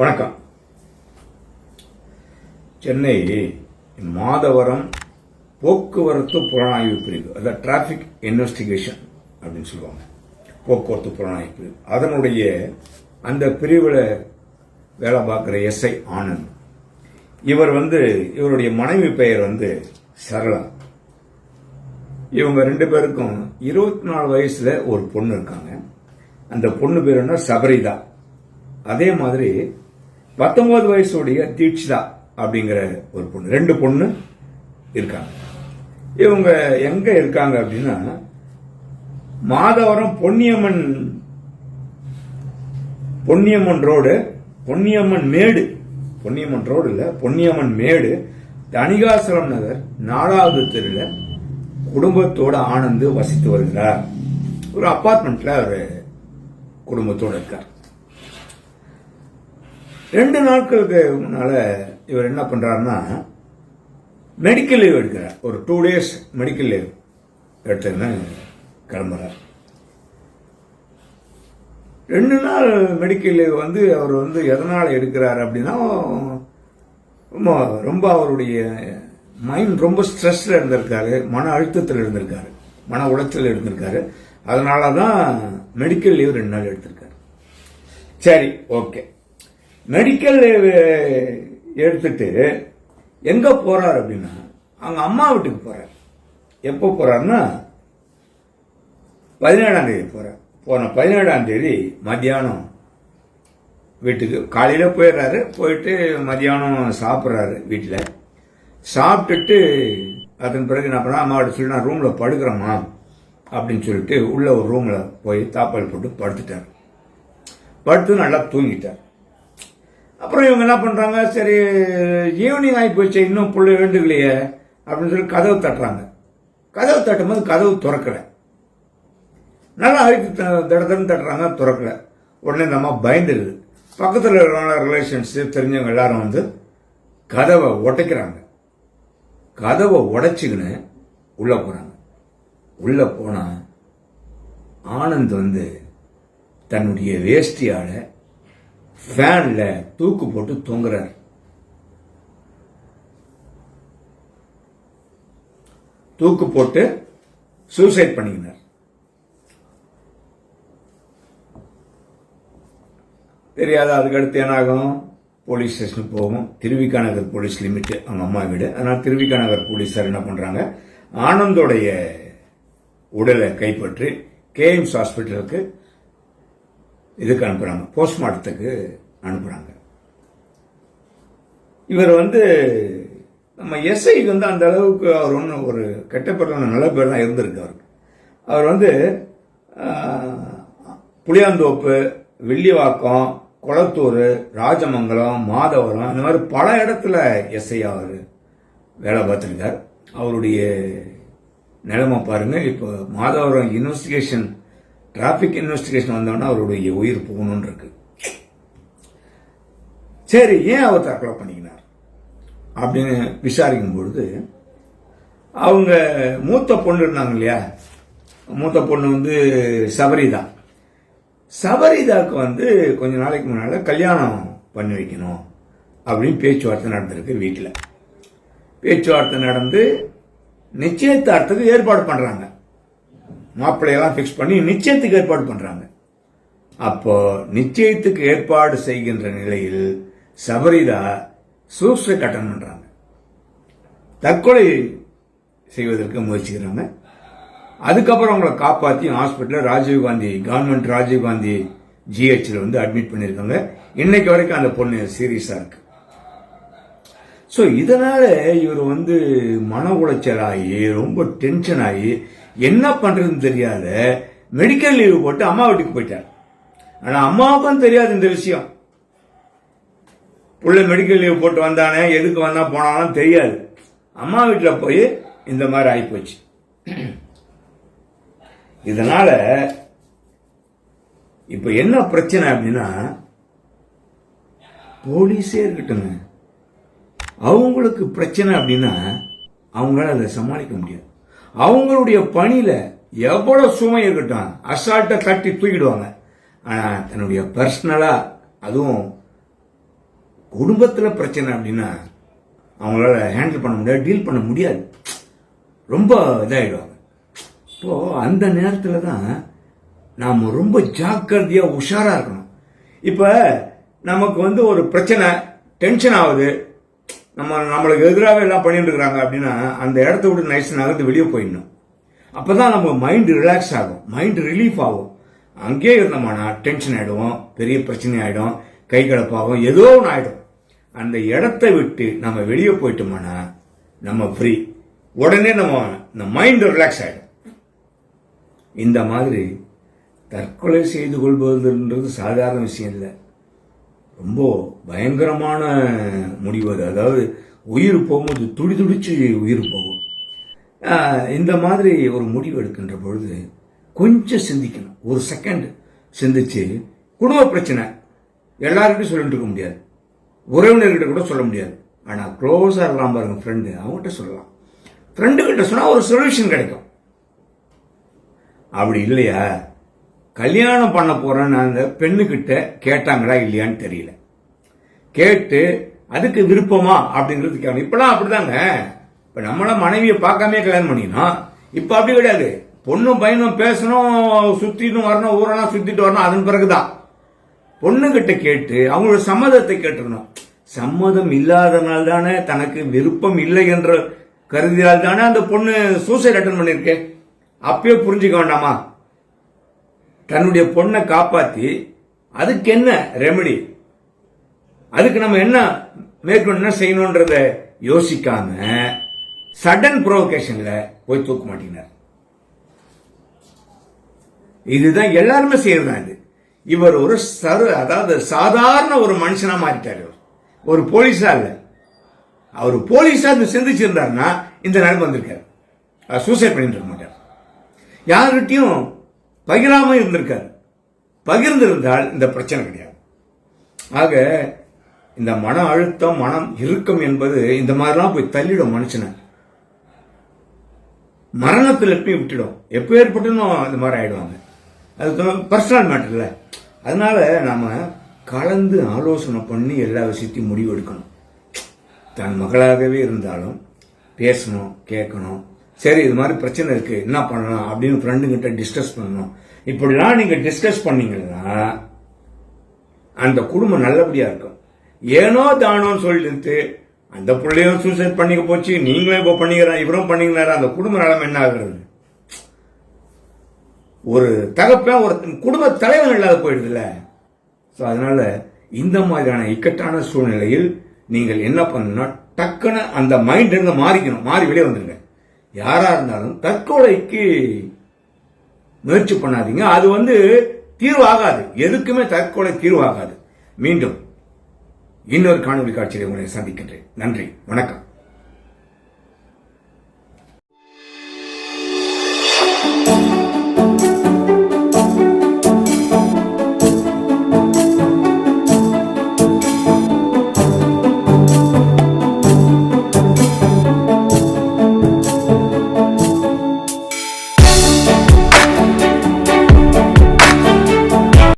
வணக்கம். சென்னை மாதவரம் போக்குவரத்து புலனாய்வு பிரிவு, அதாவது டிராபிக் இன்வெஸ்டிகேஷன் அப்படின்னு சொல்லுவாங்க, போக்குவரத்து புலனாய்வு பிரிவு. அதனுடைய அந்த பிரிவில் வேலை பார்க்குற எஸ்ஐ ஆனந்த், இவருடைய மனைவி பெயர் சரளா. இவங்க 2 பேருக்கும் 24 வயசுல ஒரு பொண்ணு இருக்காங்க. அந்த பொண்ணு பேர் என்ன, சபரிதா. அதே மாதிரி 19 வயசுடைய தீட்சிதா அப்படிங்கிற ஒரு பொண்ணு, 2 பொண்ணு இருக்காங்க. இவங்க எங்க இருக்காங்க அப்படின்னா, மாதவரம் பொன்னியம்மன் ரோடு, பொன்னியம்மன் ரோடு இல்ல, பொன்னியம்மன் மேடு, தணிகாசலம் நகர் 4வது தெருவில் குடும்பத்தோட ஆனந்து வசித்து வருகிறார். ஒரு அபார்ட்மெண்ட்ல ஒரு குடும்பத்தோட இருக்கார். 2 நாட்களுக்கு முன்னால இவர் என்ன பண்றாருன்னா, மெடிக்கல் லீவ் எடுக்கிறார். ஒரு 2 days மெடிக்கல் லீவ் எடுத்துன்னு கிளம்புறார். 2 நாள் மெடிக்கல் லீவ் அவர் எதனால எடுக்கிறார் அப்படின்னா, ரொம்ப அவருடைய மைண்ட் ரொம்ப ஸ்ட்ரெஸ்ல இருந்திருக்காரு, மன அழுத்தத்தில் இருந்திருக்காரு, மன உளைச்சல் இருந்திருக்காரு. அதனாலதான் மெடிக்கல் லீவ் 2 நாள் எடுத்திருக்காரு. சரி, ஓகே. மெடிக்கல் லீவ் எடுத்துட்டு எங்க போறார் அப்படின்னா, அவங்க அம்மா வீட்டுக்கு போறார். எப்போ போறாருன்னா, 17ஆம் தேதி போறார். போன 17ஆம் தேதி மத்தியானம் வீட்டுக்கு, காலையில போயிடுறாரு. போயிட்டு மத்தியானம் சாப்பிட்றாரு. வீட்டில் சாப்பிட்டுட்டு அதன் பிறகு என்ன பண்ணா, அம்மாவோட சொல்லி நான் ரூம்ல படுக்கிறேம்மா அப்படின்னு சொல்லிட்டு உள்ள ஒரு ரூம்ல போய் தாப்பால் போட்டு படுத்துட்டார். படுத்து நல்லா தூங்கிட்டார். அப்புறம் இவங்க என்ன பண்றாங்க, சரி ஈவினிங் ஆகி போச்சு, இன்னும் புள்ள வேண்டுகளையே அப்படின்னு சொல்லி கதவு தட்டுறாங்க. கதவு தட்டும் போது கதவு திறக்கல. நல்லா அழைத்து தடன்னு தட்டுறாங்க, திறக்கல. உடனே இந்த அம்மா பயந்துடுது. பக்கத்தில் இருக்கிற ரிலேஷன்ஸ் தெரிஞ்சவங்க எல்லாரும் கதவை உடைக்கிறாங்க. கதவை உடைச்சுக்கின்னு உள்ள போறாங்க. உள்ள போனா ஆனந்த் தன்னுடைய வேஷ்டியால ஃபேன்ல தூக்கு போட்டு தொங்குறார். தூக்கு போட்டு சூசைட் பண்ணிக்கினார். தெரியாத. அதுக்கடுத்து என்னாகும், போலீஸ் ஸ்டேஷனுக்கு போகும். திருவிக்கா நகர் போலீஸ் லிமிட் அவங்க அம்மா வீடு. அதனால திருவிக்கா நகர் போலீஸார் என்ன பண்றாங்க, ஆனந்தோடைய உடலை கைப்பற்றி கேஎம்ஸ் ஹாஸ்பிட்டலுக்கு இதுக்கு அனுப்புறாங்க, போஸ்ட்மார்ட்டத்துக்கு அனுப்புறாங்க. இவர் நம்ம எஸ்ஐக்கு அந்த அளவுக்கு அவர் ஒன்றும் ஒரு கெட்ட பேர், நல்ல பேர் தான் இருந்திருக்கு அவருக்கு. அவர் புளியாந்தோப்பு, வில்லிவாக்கம், கொளத்தூர், ராஜமங்கலம், மாதவரம், இந்த மாதிரி பல இடத்துல எஸ்ஐ அவர் வேலை பார்த்திருக்கார். அவருடைய நிலைமை பாருங்க. இப்போ மாதவரம் இன்வெஸ்டிகேஷன், டிராபிக் இன்வெஸ்டிகேஷன் வந்தோன்னா அவருடைய உயிர் போகணும்னு இருக்கு. சரி, ஏன் அவர் தற்கொலை பண்ணிக்கினார் அப்படின்னு விசாரிக்கும் பொழுது, அவங்க மூத்த பொண்ணு இருந்தாங்க இல்லையா, மூத்த பொண்ணு சபரிதா. சபரிதாக்கு கொஞ்ச நாளைக்கு முன்னால கல்யாணம் பண்ணி வைக்கணும் அப்படின்னு பேச்சுவார்த்தை நடந்திருக்கு. வீட்டில் பேச்சுவார்த்தை நடந்து நிச்சயதார்த்தத்துக்கு ஏற்பாடு பண்றாங்க. மாப்பிள்ளையெல்லாம் பிக்ஸ் பண்ணி நிச்சயத்துக்கு ஏற்பாடு பண்றாங்க. அப்போ நிச்சயத்துக்கு ஏற்பாடு செய்கின்ற நிலையில் சபரிதா சூசைட் அட்டன் பண்றாங்க, தற்கொலை செய்வதற்கு முயற்சிக்கிறாங்க. அதுக்கப்புறம் அவங்களை காப்பாற்றி ஹாஸ்பிட்டல் ராஜீவ்காந்தி, கவர்மெண்ட் ராஜீவ்காந்தி ஜிஹெச்ல அட்மிட் பண்ணிருக்காங்க. இன்னைக்கு வரைக்கும் அந்த பொண்ணு சீரியஸா இருக்கு. சோ இதனால இவர் மன உளைச்சலாகி ரொம்ப டென்ஷன் ஆகி என்ன பண்றதுன்னு தெரியாத மெடிக்கல் லீவ் போட்டு அம்மா வீட்டுக்கு போயிட்டார். ஆனா அம்மாவுக்கும் தெரியாது இந்த விஷயம். புள்ள மெடிக்கல் லீவ் போட்டு வந்தானே, எதுக்கு வந்தா போனாலும் தெரியாது. அம்மா வீட்டில் போய் இந்த மாதிரி ஆயிப்போச்சு. இதனால இப்ப என்ன பிரச்சனை அப்படின்னா, போலீஸே இருக்கட்டுங்க, அவங்களுக்கு பிரச்சனை அப்படின்னா அவங்களால அதை சமாளிக்க முடியாது. அவங்களுடைய பணியில எவ்வளவு சுமை இருக்கட்டும் அசால்ட்டா தட்டி தூக்கிடுவாங்க. ஆனா தன்னுடைய பர்சனலா, அதுவும் குடும்பத்தில் பிரச்சனை அப்படின்னா அவங்களால ஹேண்டில் பண்ண முடியாது, டீல் பண்ண முடியாது, ரொம்ப இதாகிடுவாங்க. இப்போ அந்த நேரத்தில் தான் நாம் ரொம்ப ஜாக்கிரதையாக உஷாராக இருக்கணும். இப்போ நமக்கு ஒரு பிரச்சனை, டென்ஷன் ஆகுது, நம்மளுக்கு எதிராக எல்லாம் பண்ணிட்டு இருக்கிறாங்க அப்படின்னா அந்த இடத்த விட்டு நைஸ் நகர்ந்து வெளியே போயிடணும். அப்போதான் நம்ம மைண்ட் ரிலாக்ஸ் ஆகும், மைண்ட் ரிலீஃப் ஆகும். அங்கேயே இருந்தோம்னா டென்ஷன் ஆகிடுவோம், பெரிய பிரச்சனை ஆகிடும், கை கலப்பாகும், ஏதோ ஒன்று ஆகிடும். அந்த இடத்த விட்டு நம்ம வெளியே போயிட்டோம்னா நம்ம ஃப்ரீ, உடனே நம்ம மைண்ட் ரிலாக்ஸ் ஆகிடும். இந்த மாதிரி தற்கொலை செய்து கொள்வதுன்றது சாதாரண விஷயம் இல்லை, ரொம்ப பயங்கரமான முடிவு அது. அதாவது உயிர் போகும்போது துடி துடிச்சு உயிர் போகும். இந்த மாதிரி ஒரு முடிவு எடுக்கின்ற பொழுது கொஞ்சம் சிந்திக்கணும், ஒரு செகண்ட் சிந்திச்சு. குடும்ப பிரச்சனை எல்லாருக்கிட்டையும் சொல்லிட்டு இருக்க முடியாது, உறவினர்கிட்ட கூட சொல்ல முடியாது. ஆனால் க்ளோஸாக இருக்கலாம் பாருங்க, ஃப்ரெண்டு, அவங்ககிட்ட சொல்லலாம். ஃப்ரெண்டுகிட்ட சொன்னால் ஒரு சொல்யூஷன் கிடைக்கும். அப்படி இல்லையா, கல்யாணம் பண்ண போறேன்னு அந்த பெண்ணுகிட்ட கேட்டாங்களா இல்லையான்னு தெரியல, கேட்டு அதுக்கு விருப்பமா அப்படிங்கிறது கேட்கணும். இப்பெல்லாம் அப்படிதாங்க. இப்ப நம்மள மனைவியை பார்க்காம கல்யாணம் பண்ணிக்கணும். இப்ப அப்படி கிடையாது. பொண்ணும் பையனும் பேசணும், சுத்திட்டு வரணும், ஊரெல்லாம் சுத்திட்டு வரணும். அதன் பிறகுதான் பொண்ணுகிட்ட கேட்டு அவங்களோட சம்மதத்தை கேட்டுக்கணும். சம்மதம் இல்லாதனால தானே, தனக்கு விருப்பம் இல்லை என்ற கருதியால் தானே அந்த பொண்ணு சூசைட் அட்டன் பண்ணிருக்கே. அப்பயே புரிஞ்சுக்க வேண்டாமா? தன்னுடைய பொண்ணை காப்பாத்தி அதுக்கு என்ன ரெமெடி, அதுக்கு நம்ம என்ன மேற்கொண்டு என்ன செய்யணும்ன்றத யோசிக்காம சடன் ப்ரோவோகேஷன்ல போய் தூக்க மாட்டேங்கிறார். இதுதான் எல்லாருமே செய்யறதுதான். இது இவர் ஒரு அதாவது சாதாரண ஒரு மனுஷனா மாறிட்டாரு. ஒரு போலீஸா இல்ல, அவர் போலீஸா சிந்திச்சிருந்தாருன்னா இந்த நிலைமை வந்திருக்காரு. சூசைட் பண்ணிட்டு இருக்க மாட்டார், யாருகிட்டையும் பகிராம இருந்திருக்காரு. பகிர்ந்திருந்தால் இந்த பிரச்சனை கிடையாது. ஆக இந்த மன அழுத்தம், மனம் இறுக்கம் என்பது இந்த மாதிரிலாம் போய் தள்ளிடும் மனுஷனை, மரணத்தில் எப்பயும் விட்டுடும். எப்போ ஏற்பட்டுன்னு இந்த மாதிரி ஆயிடுவாங்க. அது பர்சனல் மேட்டர் இல்லை. அதனால நாம கலந்து ஆலோசனை பண்ணி எல்லா விஷயத்தையும் முடிவு எடுக்கணும். தன் மகளாகவே இருந்தாலும் பேசணும், கேட்கணும். சரி, இது மாதிரி பிரச்சனை இருக்கு, என்ன பண்ணலாம் அப்படின்னு ஃப்ரெண்டுகிட்ட டிஸ்கஸ் பண்ணணும். இப்படிலாம் நீங்க டிஸ்கஸ் பண்ணீங்கன்னா அந்த குடும்பம் நல்லபடியா இருக்கும். ஏனோ தானோன்னு சொல்லிட்டு அந்த பிள்ளையும் சூசைட் பண்ணிக்க போச்சு, நீங்களும் இப்போ பண்ணிக்கிறா, இவரும் பண்ணிக்கிறாரு, அந்த குடும்ப நிலைமை என்ன ஆகுறது? ஒரு தகப்பன் ஒரு குடும்ப தலைவன் இல்லாத போயிடுதுல்ல. ஸோ அதனால இந்த மாதிரியான இக்கட்டான சூழ்நிலையில் நீங்கள் என்ன பண்ணணும்னா டக்குன்னு அந்த மைண்ட் இருந்து மாறிக்கணும், மாறி வெளியே வந்துருங்க. யாரா இருந்தாலும் தற்கொலைக்கு முயற்சி பண்ணாதீங்க. அது தீர்வு ஆகாது, எதுக்குமே தற்கொலை தீர்வு ஆகாது. மீண்டும் இன்னொரு காணொலி காட்சியை உங்களை சந்திக்கின்றேன். நன்றி, வணக்கம்.